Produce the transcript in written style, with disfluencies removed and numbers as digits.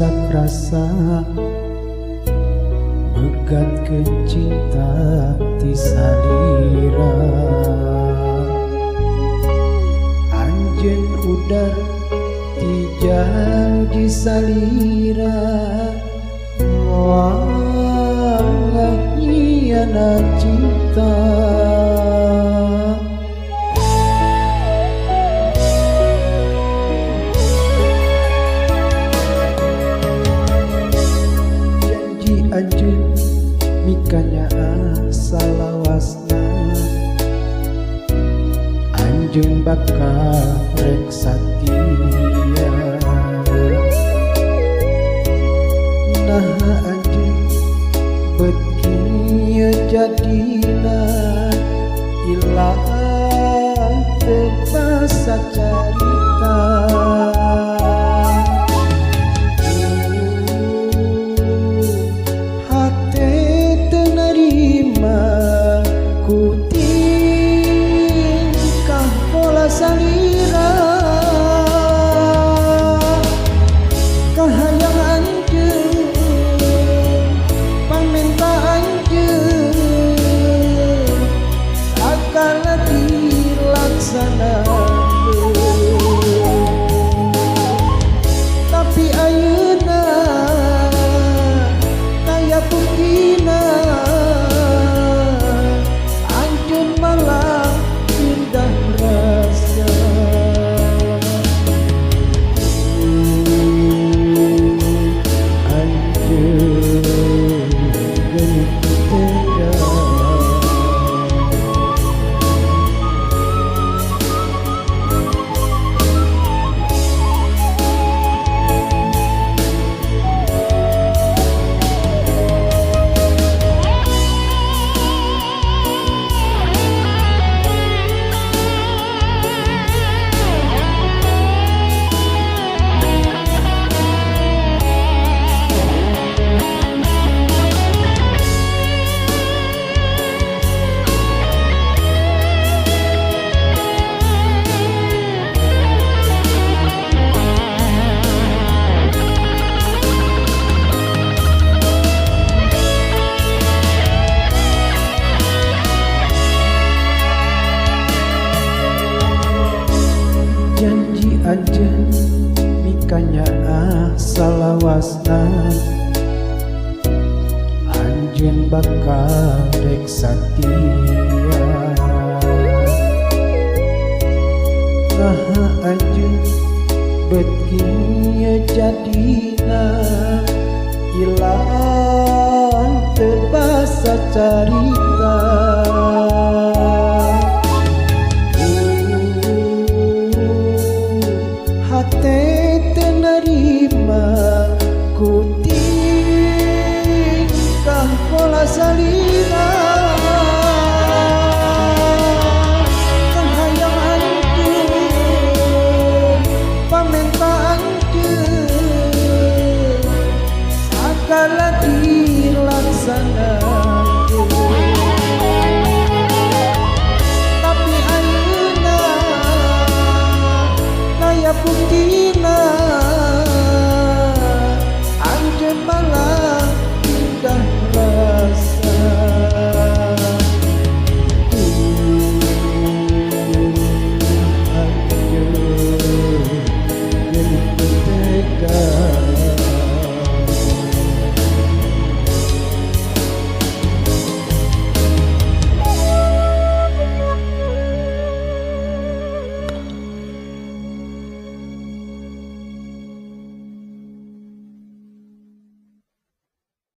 rasa megat kecinta ti salira anjeun udar ti janji salira wah nyieuna cinta anjeun mikanya salawasna anjeun bakal rek satia nah anjeun bet kieu jadina ilang teu basa carita salira kahayang anjeun pamenta anjeun sakala dilaksanakeun tapi ayeuna kaya buktina anjeun malah indah rasa janji anjeun mikanya salawasna anjeun bakal rek satia nah anjeun bet kieu jadina ilang teu basa carita hate teu narima ku tingkah pola salira kahayang anjeun pamenta anjeun sakala dilaksanakeun